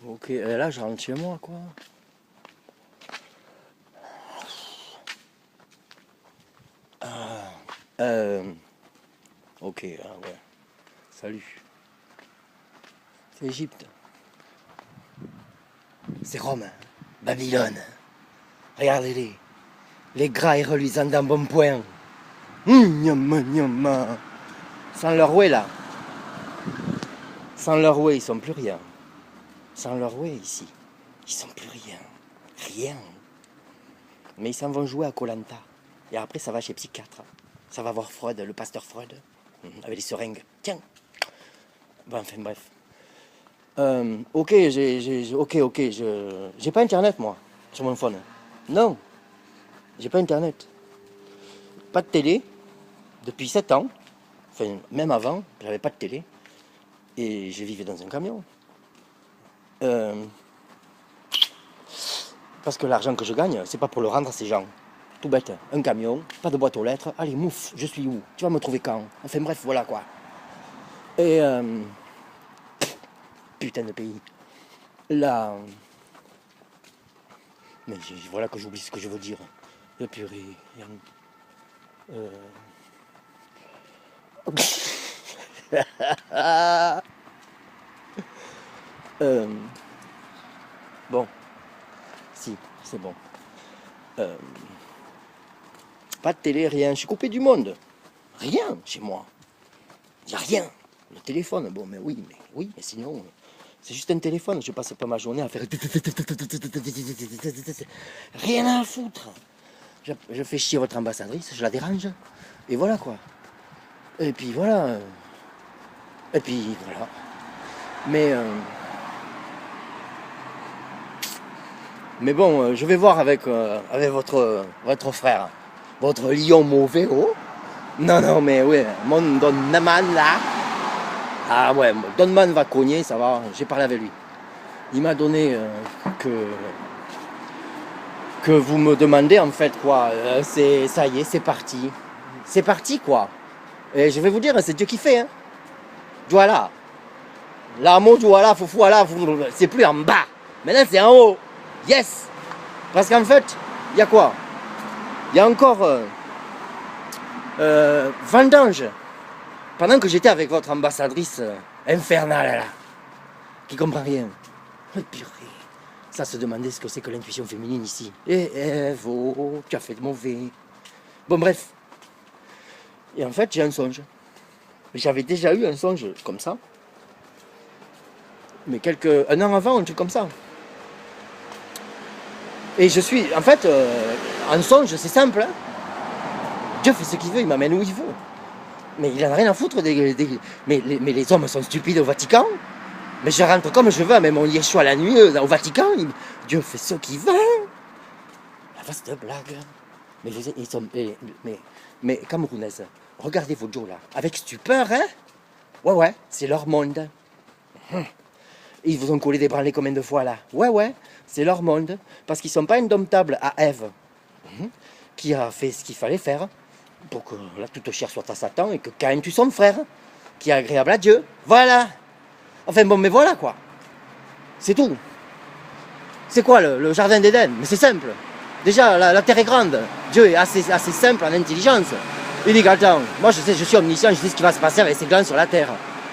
Ok, là je rentre chez moi quoi. Ok, ouais. Salut. C'est Égypte. C'est Rome. Babylone. Regardez-les. Les gras et reluisants d'un bon point. Nyama, nyama. Sans leur way là. Sans leur way, ils sont plus rien. Sans leur way ici. Ils sont plus rien. Rien. Mais ils s'en vont jouer à koh Et après ça va chez psychiatre. Ça va voir Freud, le pasteur Freud. Avec les seringues. Tiens. Bon, enfin bref. Ok, j'ai pas internet moi sur mon phone. Non, j'ai pas internet. Pas de télé depuis 7 ans. Enfin, même avant, j'avais pas de télé. Et je vivais dans un camion. Parce que l'argent que je gagne, c'est pas pour le rendre à ces gens. Tout bête, un camion, pas de boîte aux lettres. Allez, mouf, je suis où? Tu vas me trouver quand? Enfin bref, voilà quoi. Et putain de pays. Là. Mais voilà que j'oublie ce que je veux dire. Le purée. Bon, si, c'est bon. Pas de télé, rien. Je suis coupé du monde. Rien chez moi. Il n'y a rien. Le téléphone, bon, mais sinon, c'est juste un téléphone. Je passe pas ma journée à faire. Rien à foutre. Je fais chier votre ambassadrice, je la dérange. Et voilà quoi. Et puis voilà. Et puis voilà. Mais bon, je vais voir avec votre frère. Votre lion mauvais, oh. Non, mais oui, mon Donman là. Ah ouais, Donman va cogner, ça va. J'ai parlé avec lui. Il m'a donné que vous me demandez en fait quoi. Ça y est, c'est parti. C'est parti quoi. Et je vais vous dire, c'est Dieu qui fait. Hein. Voilà. L'amour, voilà, foufou, voilà, c'est plus en bas. Maintenant c'est en haut. Yes. Parce qu'en fait, il y a quoi? Il y a encore vendange. Pendant que j'étais avec votre ambassadrice infernale là, qui comprend rien. Oh, purée. Ça se demandait ce que c'est que l'intuition féminine ici. Tu as fait de mauvais. Bon bref. Et en fait, j'ai un songe. J'avais déjà eu un songe comme ça. Mais un an avant, un truc comme ça. Et je suis, en fait, en songe, c'est simple. Hein. Dieu fait ce qu'il veut, il m'amène où il veut. Mais il en a rien à foutre. Mais les hommes sont stupides au Vatican. Mais je rentre comme je veux, avec mon Yeshua la nuit au Vatican. Dieu fait ce qu'il veut. La vaste blague. Mais ils sont. Mais Camerounaise, regardez vos Joe là. Avec stupeur, hein. Ouais, c'est leur monde. Ils vous ont collé des branlés combien de fois là? Ouais, c'est leur monde. Parce qu'ils ne sont pas indomptables à Ève, qui a fait ce qu'il fallait faire pour que la toute chair soit à Satan et que Caïn tue son frère, qui est agréable à Dieu. Voilà. Enfin bon, mais voilà quoi. C'est tout. C'est quoi le jardin d'Éden? Mais c'est simple. Déjà, la terre est grande. Dieu est assez simple en intelligence. Il dit, attends, moi je suis omniscient, je sais ce qui va se passer avec ces glands sur la terre.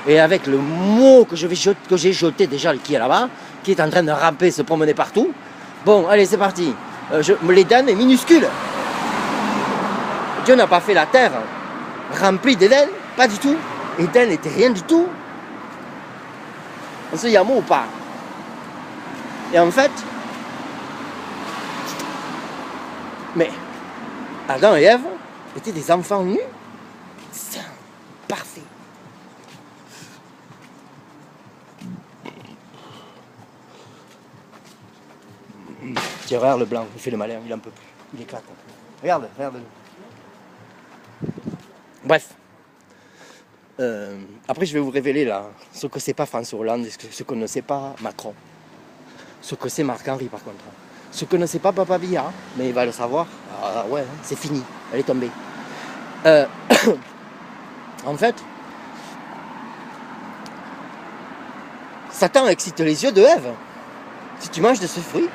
Et avec le mot que j'ai jeté déjà, qui est là-bas, qui est en train de ramper, se promener partout. Bon, allez, c'est parti. L'Éden est minuscule. Dieu n'a pas fait la terre remplie d'Éden, pas du tout. Éden n'était rien du tout. On se dit un mot ou pas? Et en fait, mais Adam et Ève étaient des enfants nus. C'est parfait. Tiens, regarde le blanc, il fait le malin, il en peut plus. Il éclate. Regarde-le. Bref. Après, je vais vous révéler là ce que c'est pas François Hollande, ce que ne sait pas Macron. Ce que c'est Marc-Henri par contre. Ce que ne sait pas Papa Biya, mais il va le savoir. Ah ouais, c'est fini, elle est tombée. En fait, Satan excite les yeux de Ève. Si tu manges de ce fruit,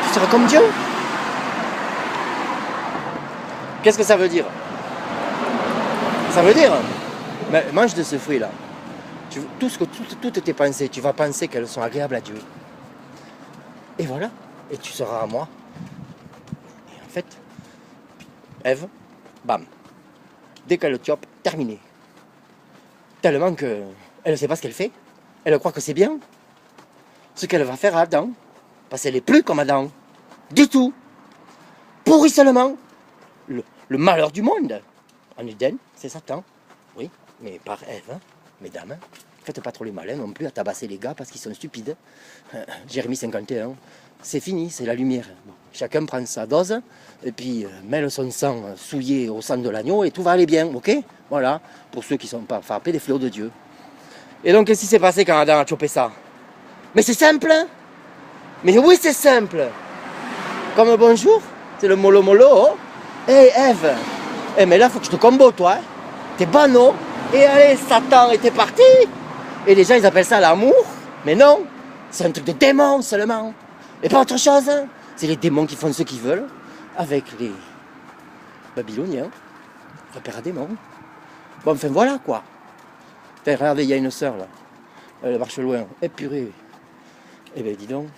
tu seras comme Dieu. Qu'est-ce que ça veut dire? Ça veut dire, mais mange de ce fruit-là. Toutes tes pensées, tu vas penser qu'elles sont agréables à Dieu. Et voilà, et tu seras à moi. Et en fait, Ève, bam, dès qu'elle le chope, terminé. Tellement qu'elle ne sait pas ce qu'elle fait. Elle croit que c'est bien. Ce qu'elle va faire à Adam. Parce qu'elle n'est plus comme Adam. Du tout. Pourri seulement. Le malheur du monde. En Éden, c'est Satan. Oui, mais par Ève, hein, mesdames. Faites pas trop les malins non plus à tabasser les gars parce qu'ils sont stupides. Jérémie 51, c'est fini, c'est la lumière. Bon, chacun prend sa dose et puis mêle son sang souillé au sang de l'agneau et tout va aller bien, ok? Voilà, pour ceux qui ne sont pas frappés des fléaux de Dieu. Et donc, qu'est-ce qui s'est passé quand Adam a chopé ça? Mais c'est simple, hein? Mais oui, c'est simple. Comme bonjour, c'est le mollo mollo. Oh. Hey Ève, hey, mais là, faut que je te combo, toi. Hein? T'es bano. Et allez, Satan, et t'es parti. Et les gens, ils appellent ça l'amour. Mais non, c'est un truc de démon seulement. Et pas autre chose. Hein. C'est les démons qui font ce qu'ils veulent avec les Babyloniens. Repère à démons. Bon, enfin, voilà, quoi. Enfin, regardez, il y a une sœur, là. Elle marche loin. Eh, purée. Eh ben, dis donc.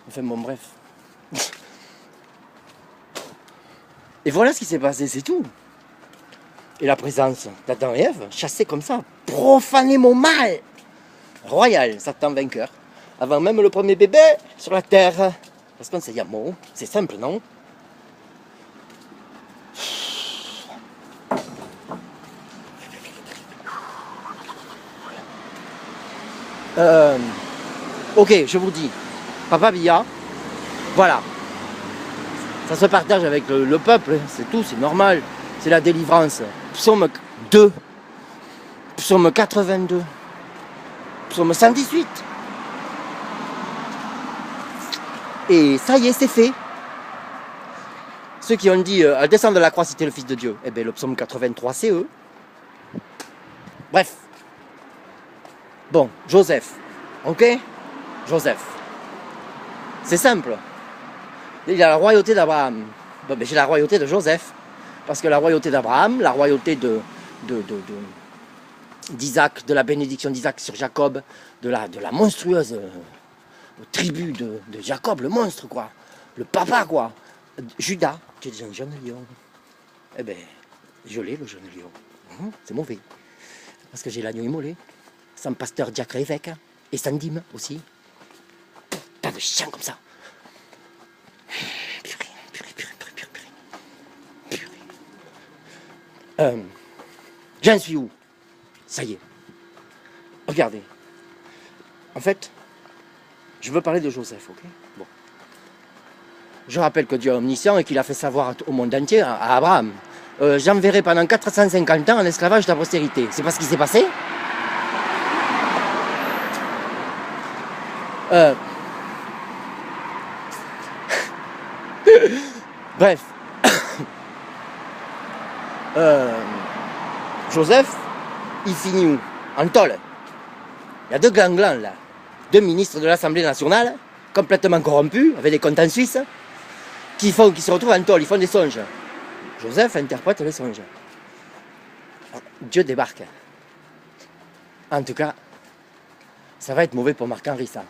Enfin, bon, bref. Et voilà ce qui s'est passé, c'est tout. Et la présence d'Adam et Ève, chassés comme ça, profaner mon mal. Royal, Satan vainqueur. Avant même le premier bébé sur la terre. Parce qu'on sait Yamo, c'est simple, non? Ok, je vous dis, Papa Biya, voilà. Ça se partage avec le peuple, c'est tout, c'est normal. C'est la délivrance. Psaume 2, psaume 82, psaume 118. Et ça y est, c'est fait. Ceux qui ont dit à descendre de la croix, c'était le Fils de Dieu. Eh bien, le psaume 83, c'est eux. Bref. Bon, Joseph. Ok? Joseph. C'est simple. Il a la royauté d'Abraham. Bon, ben, j'ai la royauté de Joseph. Parce que la royauté d'Abraham, la royauté d'Isaac, de la bénédiction d'Isaac sur Jacob, de la monstrueuse tribu de Jacob, le monstre, quoi. Le papa, quoi. Judas, tu es un jeune lion. Eh ben, je l'ai, le jeune lion. C'est mauvais. Parce que j'ai l'agneau immolé. Sans pasteur diacre évêque. Et sans dîme aussi. Pas de chien comme ça. Purée. J'en suis où? Ça y est. Regardez. En fait, je veux parler de Joseph, ok? Bon. Je rappelle que Dieu est omniscient et qu'il a fait savoir au monde entier, à Abraham, j'enverrai pendant 450 ans en esclavage ta postérité. C'est pas ce qui s'est passé? Bref. Joseph, il finit où? En tôle. Il y a deux ganglans là. Deux ministres de l'Assemblée nationale, complètement corrompus, avec des comptes en Suisse, qui se retrouvent en tôle, ils font des songes. Joseph interprète les songes. Dieu débarque. En tout cas, ça va être mauvais pour Marc-Henri, ça.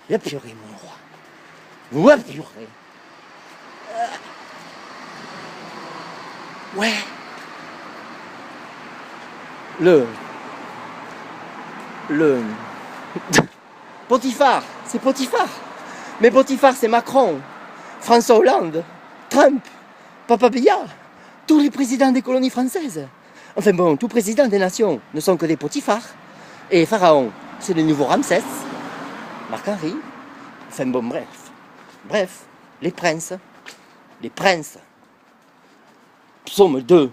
La purée, mon roi. La purée. Ouais. Potiphar, c'est Potiphar. Mais Potiphar, c'est Macron, François Hollande, Trump, Papa Biya, tous les présidents des colonies françaises. Enfin bon, tous présidents des nations ne sont que des Potiphar. Et Pharaon, c'est le nouveau Ramsès, Marc-Henri. Enfin bon, bref, les princes. Psaume 2.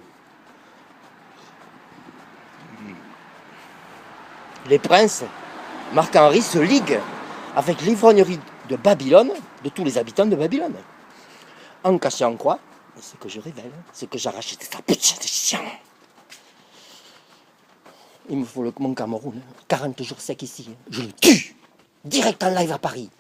Les princes, Marc-Henri se ligue avec l'ivrognerie de Babylone, de tous les habitants de Babylone. En cachant quoi? Ce que je révèle, ce que j'arrache, c'est sa putain de chien. Il me faut mon Cameroun. 40 jours secs ici. Je le tue. Direct en live à Paris.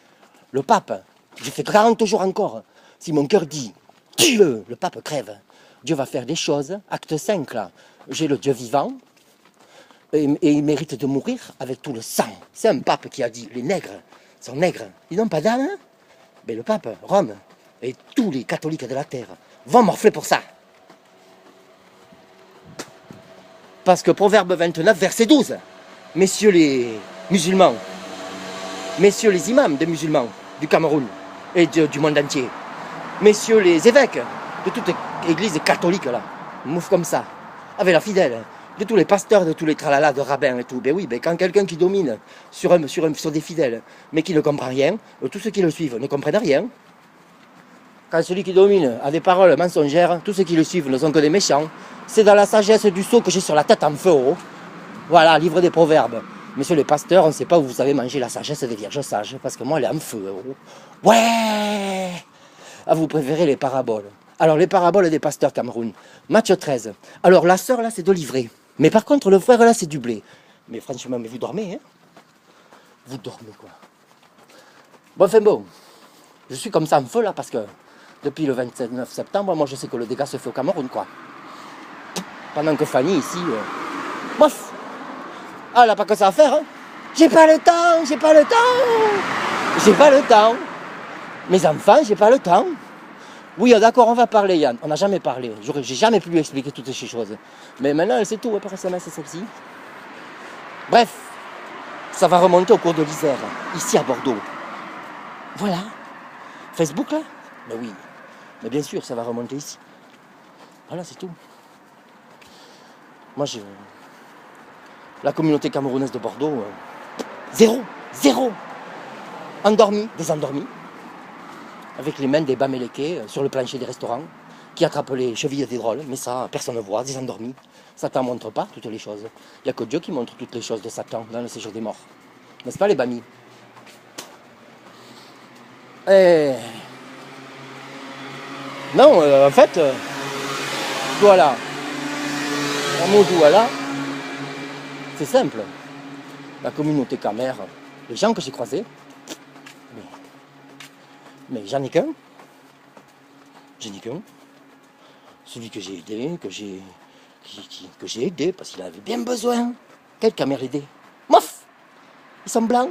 Le pape, j'ai fait 40 jours encore. Si mon cœur dit, tue-le, le pape crève. Dieu va faire des choses. Acte 5, là. J'ai le Dieu vivant. Et il mérite de mourir avec tout le sang. C'est un pape qui a dit, les nègres sont nègres. Ils n'ont pas d'âme. Mais le pape, Rome, et tous les catholiques de la terre vont morfler pour ça. Parce que Proverbe 29, verset 12, messieurs les musulmans, messieurs les imams des musulmans du Cameroun et du monde entier, messieurs les évêques de toute église catholique, là, mouf comme ça, avec la fidèle, de tous les pasteurs, de tous les tralala, de rabbins et tout. Ben oui, ben quand quelqu'un qui domine sur des fidèles, mais qui ne comprend rien, tous ceux qui le suivent ne comprennent rien. Quand celui qui domine a des paroles mensongères, tous ceux qui le suivent ne sont que des méchants. C'est dans la sagesse du sceau que j'ai sur la tête en feu. Oh. Voilà, livre des proverbes. Messieurs les pasteurs, on ne sait pas où vous avez mangé la sagesse des vierges sages, parce que moi, elle est en feu. Oh. Ouais. Ah, vous préférez les paraboles. Alors, les paraboles des pasteurs Cameroun. Matthieu 13. Alors, la sœur, là, c'est de l'ivraie. Mais par contre, le frère, là, c'est du blé. Mais franchement, mais vous dormez, hein? Vous dormez, quoi. Bon, enfin bon. Je suis comme ça en feu, là, parce que depuis le 29 septembre, moi, je sais que le dégât se fait au Cameroun, quoi. Pendant que Fanny, ici... Bof. Ah, elle n'a pas que ça à faire, hein. J'ai pas le temps, j'ai pas le temps. J'ai pas le temps. Mes enfants, j'ai pas le temps. Oui, d'accord, on va parler, Yann. On n'a jamais parlé. J'ai jamais pu lui expliquer toutes ces choses. Mais maintenant, elle sait tout, par SMS, c'est celle-ci. Bref, ça va remonter au cours de l'Isère, ici à Bordeaux. Voilà. Facebook, là? Mais oui. Mais bien sûr, ça va remonter ici. Voilà, c'est tout. Moi, la communauté camerounaise de Bordeaux, zéro. Endormi, désendormi. Avec les mains des Bamélekés sur le plancher des restaurants, qui attrapent les chevilles des drôles, mais ça, personne ne voit, des endormis. Satan ne montre pas toutes les choses. Il n'y a que Dieu qui montre toutes les choses de Satan dans le séjour des morts. N'est-ce pas, les Bamis? Non, en fait, voilà. Voilà. C'est simple. La communauté camère, les gens que j'ai croisés, mais j'en ai qu'un. Celui que j'ai aidé, que j'ai aidé parce qu'il avait bien besoin. Quelle camère l'aider? Mof! Ils sont blancs.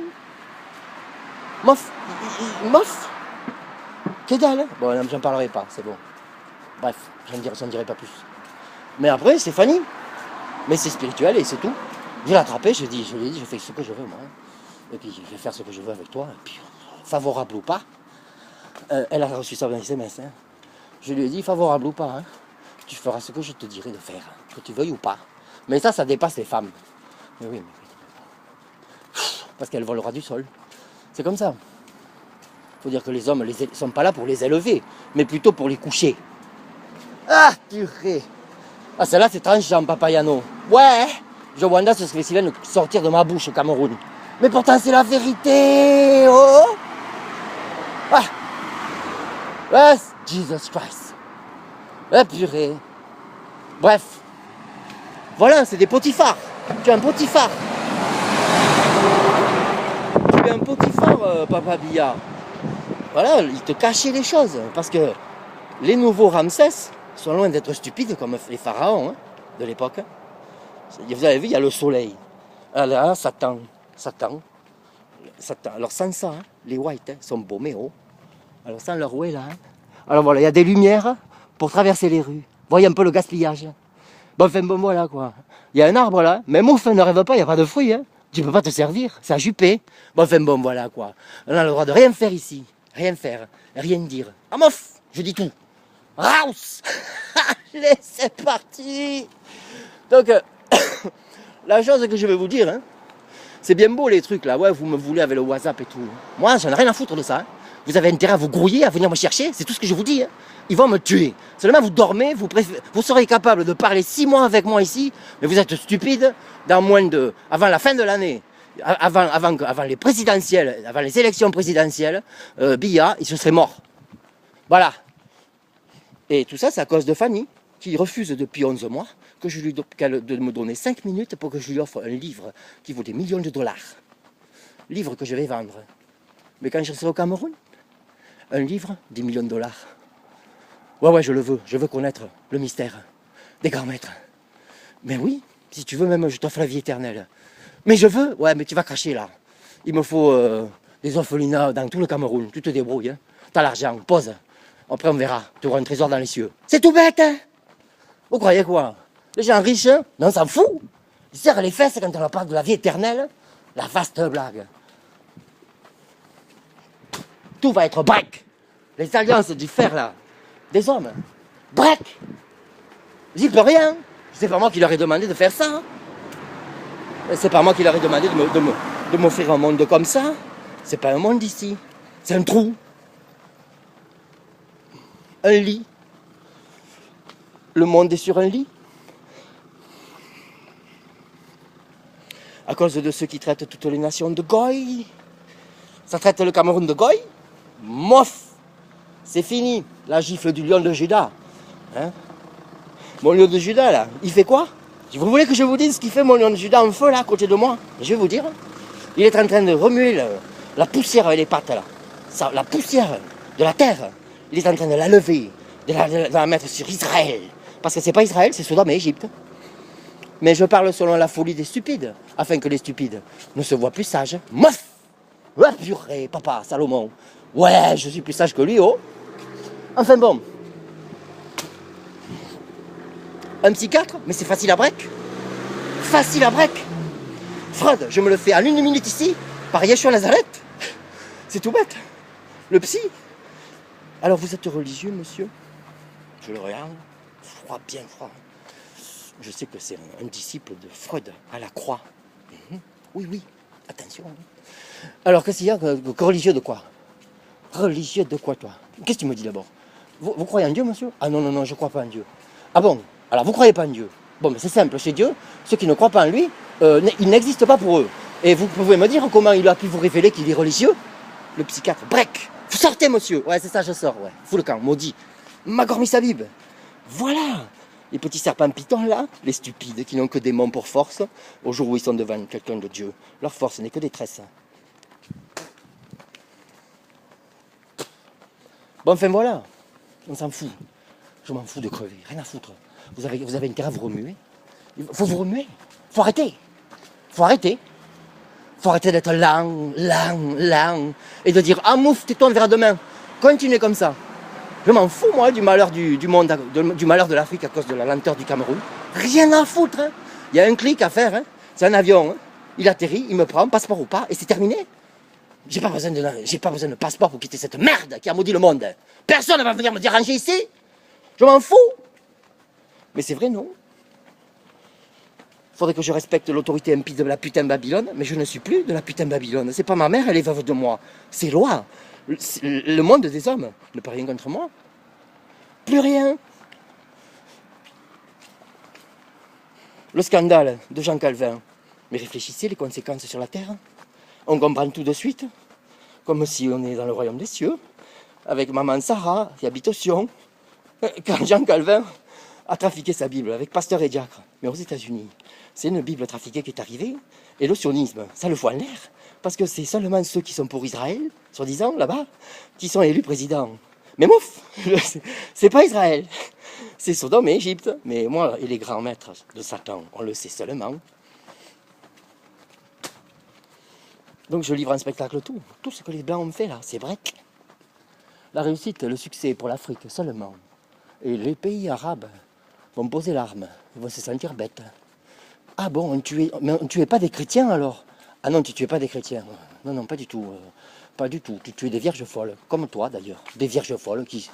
Mof! Mof! Que dalle! Bon, j'en parlerai pas, c'est bon. Bref, j'en dirai pas plus. Mais après, c'est Fanny. Mais c'est spirituel et c'est tout. Je l'ai attrapé, je lui ai dit, je fais ce que je veux, moi. Et puis, je vais faire ce que je veux avec toi. Et puis, favorable ou pas, elle a reçu ça dans les SMS. Hein. Je lui ai dit, favorable ou pas, hein, tu feras ce que je te dirai de faire, que tu veuilles ou pas. Mais ça dépasse les femmes. Mais oui, parce qu'elle volera du sol. C'est comme ça. Il faut dire que les hommes ne sont pas là pour les élever, mais plutôt pour les coucher. Ah, purée. Ah, celle-là, c'est tranchant, Papa Yano. Ouais, Joe Wanda, ce serait si bien de sortir de ma bouche au Cameroun. Mais pourtant, c'est la vérité. Oh. Ah. Ouais, Jesus Christ. Ah, purée. Bref. Voilà, c'est des potiphars. Tu es un potiphar. Tu es un potiphar, Papa Billa. Voilà, il te cachait les choses. Parce que les nouveaux Ramsès sont loin d'être stupides comme les pharaons, hein, de l'époque. Vous avez vu, il y a le soleil. Alors là, Satan. Alors sans ça, hein, les whites sont baumés haut. Alors sans leur ouais là. Hein. Alors voilà, il y a des lumières pour traverser les rues. Voyez un peu le gaspillage. Bon, enfin, bon, voilà quoi. Il y a un arbre là, même au fin ne rêve pas, il n'y a pas de fruits. Hein. Tu peux pas te servir, c'est à juper. Bon, enfin, bon, voilà quoi. On a le droit de rien faire ici. Rien faire, rien dire. Ah mof, je dis tout. Raus. Allez, c'est parti. Donc, la chose que je vais vous dire, hein, c'est bien beau les trucs là, ouais, vous me voulez avec le WhatsApp et tout. Moi, j'en ai rien à foutre de ça. Hein. Vous avez intérêt à vous grouiller, à venir me chercher, c'est tout ce que je vous dis. Hein. Ils vont me tuer. Seulement, vous dormez, vous serez capable de parler 6 mois avec moi ici, mais vous êtes stupide, avant la fin de l'année, avant les présidentielles, avant les élections présidentielles, Billa, il se serait mort. Voilà. Et tout ça, c'est à cause de Fanny, qui refuse depuis 11 mois que je lui de me donner 5 minutes pour que je lui offre un livre qui vaut des millions de dollars. Livre que je vais vendre. Mais quand je serai au Cameroun, un livre, 10 millions de dollars. Ouais, je le veux. Je veux connaître le mystère des grands maîtres. Mais oui, si tu veux, même je t'offre la vie éternelle. Mais je veux. Ouais, mais tu vas cracher là. Il me faut des orphelinats dans tout le Cameroun. Tu te débrouilles. Hein. T'as l'argent, pose. Après, on verra. Tu auras un trésor dans les cieux. C'est tout bête, hein. Vous croyez quoi? Les gens riches, hein? Mais on s'en fout. Ils serrent les fesses quand on leur parle de la vie éternelle. La vaste blague. Tout va être break. Les alliances du fer, là, des hommes. Break. J'y peux rien. C'est pas moi qui leur ai demandé de faire ça. C'est pas moi qui leur ai demandé de m'offrir un monde comme ça. C'est pas un monde ici. C'est un trou. Un lit. Le monde est sur un lit. À cause de ceux qui traitent toutes les nations de goy. Ça traite le Cameroun de goy. Mof. C'est fini. La gifle du lion de Juda. Hein? Mon lion de Juda, là, il fait quoi? Vous voulez que je vous dise ce qu'il fait, mon lion de Juda, en feu, là, à côté de moi? Je vais vous dire. Il est en train de remuer la poussière avec les pattes, là. Ça, la poussière de la terre. Il est en train de la lever, de la mettre sur Israël. Parce que c'est pas Israël, c'est Sodome et Égypte. Mais je parle selon la folie des stupides, afin que les stupides ne se voient plus sages. Mof! Ouais, purée, papa, Salomon. Ouais, je suis plus sage que lui, oh. Enfin bon. Un psychiatre, mais c'est facile à break. Facile à break. Freud, je me le fais en 1 minute ici, par Yeshua Nazareth. C'est tout bête. Le psy. Alors vous êtes religieux, monsieur? Je le regarde. Froid, bien froid. Je sais que c'est un disciple de Freud à la croix. Oui, oui, attention. Alors, qu'est-ce qu'il y a? Religieux de quoi? Religieux de quoi, toi? Qu'est-ce que tu me dis d'abord? Vous croyez en Dieu, monsieur? Ah non, non, non, je ne crois pas en Dieu. Ah bon? Alors, vous ne croyez pas en Dieu? Bon, mais c'est simple, chez Dieu, ceux qui ne croient pas en lui, il n'existe pas pour eux. Et vous pouvez me dire comment il a pu vous révéler qu'il est religieux? Le psychiatre, break! Vous sortez, monsieur! Ouais, c'est ça, je sors, ouais. Fous le camp, maudit. Magormi Sabib! Voilà! Les petits serpents pitons là, les stupides qui n'ont que des mots pour force, au jour où ils sont devant quelqu'un de Dieu, leur force n'est que détresse. Bon, enfin voilà, on s'en fout. Je m'en fous de crever, rien à foutre. Vous avez intérêt à vous remuer. Il faut vous remuer. Faut arrêter. Faut arrêter. Faut arrêter d'être lent, et de dire ah mouf, tais-toi, on verra demain. Continuez comme ça. Je m'en fous, moi, du malheur du monde, du malheur de l'Afrique à cause de la lenteur du Cameroun. Rien à foutre. Hein. Il y a un clic à faire. Hein. C'est un avion. Hein. Il atterrit, il me prend, passeport ou pas, et c'est terminé. J'ai pas besoin de passeport pour quitter cette merde qui a maudit le monde. Personne ne va venir me déranger ici. Je m'en fous. Mais c'est vrai, non? Faudrait que je respecte l'autorité impie de la putain Babylone, mais je ne suis plus de la putain Babylone. C'est pas ma mère, elle est veuve de moi. C'est loi. Le monde des hommes ne peut rien contre moi. Plus rien. Le scandale de Jean Calvin. Mais réfléchissez les conséquences sur la terre. On comprend tout de suite. Comme si on est dans le royaume des cieux. Avec maman Sarah, qui habite au Sion. Quand Jean Calvin a trafiqué sa Bible avec pasteur et diacre. Mais aux États-Unis, c'est une Bible trafiquée qui est arrivée. Et le sionisme, ça le fout en l'air. Parce que c'est seulement ceux qui sont pour Israël, soi-disant, là-bas, qui sont élus présidents. Mais mouf, c'est pas Israël. C'est Sodome et Égypte. Mais moi et les grands maîtres de Satan, on le sait seulement. Donc je livre un spectacle tout. Tout ce que les Blancs ont fait là, c'est vrai. La réussite, le succès pour l'Afrique seulement. Et les pays arabes vont poser l'arme. Ils vont se sentir bêtes. Ah bon, mais on ne tuait pas des chrétiens alors? Ah non, tu ne tuais pas des chrétiens. Non, non, pas du tout. Pas du tout. Tu tuais des vierges folles. Comme toi d'ailleurs. Des vierges folles qui...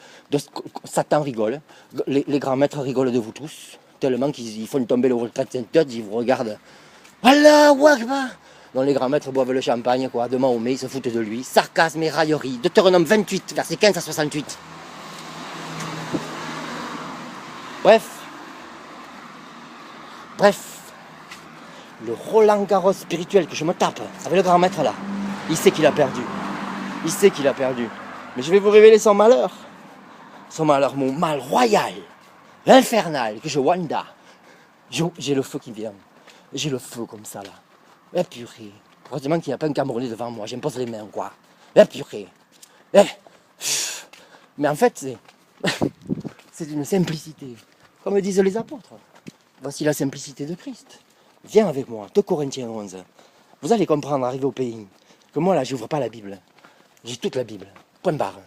Satan rigole. Les grands maîtres rigolent de vous tous. Tellement qu'ils font tomber le World Trade Center. Ils vous regardent. Allahu Akbar. Non, les grands maîtres boivent le champagne, quoi. De Mahomet, ils se foutent de lui. Sarcasme et raillerie. Deutéronome 28, versets 15 à 68. Bref. Le Roland Garros spirituel que je me tape avec le grand maître là, il sait qu'il a perdu. Il sait qu'il a perdu. Mais je vais vous révéler son malheur. Son malheur, mon mal royal, infernal, que je wanda. J'ai le feu qui vient. J'ai le feu comme ça là. Eh purée. Heureusement qu'il n'y a pas un Camerounais devant moi. J'impose les mains quoi. Eh purée. Eh. Mais en fait, c'est une simplicité. Comme disent les apôtres. Voici la simplicité de Christ. Viens avec moi. 2 Corinthiens 11. Vous allez comprendre, arrivé au pays, que moi là, j'ouvre pas la Bible. J'ai toute la Bible. Point barre.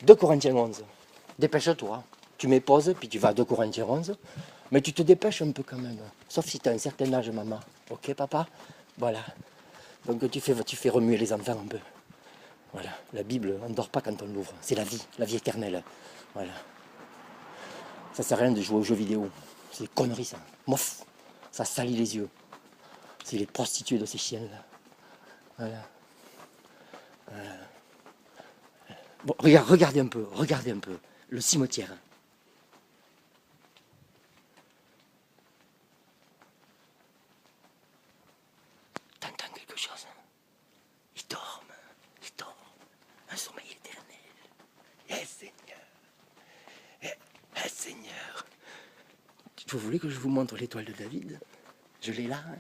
2 Corinthiens 11. Dépêche-toi. Tu mets pause, puis tu vas à 2 Corinthiens 11. Mais tu te dépêches un peu quand même. Sauf si tu as un certain âge, maman. Ok, papa? Voilà. Donc tu fais remuer les enfants un peu. Voilà. La Bible, on ne dort pas quand on l'ouvre. C'est la vie éternelle. Voilà. Ça sert à rien de jouer aux jeux vidéo. C'est des conneries, ça. Mouf. Ça salit les yeux. C'est les prostituées de ces chiens-là. Voilà. Bon, regardez un peu. Le cimetière. T'entends quelque chose? Ils dorment. Un sommeil éternel. Eh Seigneur. Eh Seigneur. Vous voulez que je vous montre l'étoile de David? Je l'ai là. Hein.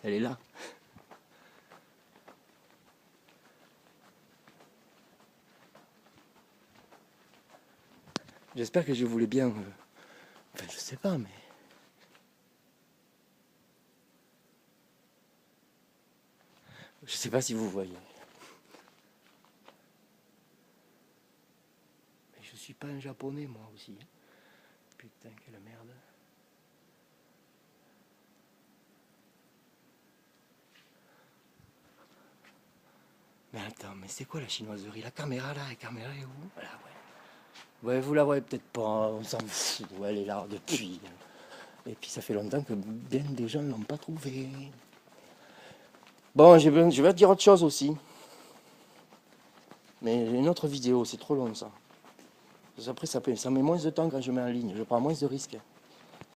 Elle est là. J'espère que je voulais bien... Enfin, je sais pas, mais... Je sais pas si vous voyez. Mais je suis pas un japonais, moi aussi. Putain, quelle merde. Mais attends, mais c'est quoi la chinoiserie? La caméra là, est où? Voilà, ouais. Ouais, vous la voyez peut-être pas, on s'en fout, elle est là depuis. Et puis ça fait longtemps que bien des gens ne l'ont pas trouvée. Bon, je vais te dire autre chose aussi. Mais j'ai une autre vidéo, c'est trop long ça. Après, ça met moins de temps quand je mets en ligne, je prends moins de risques.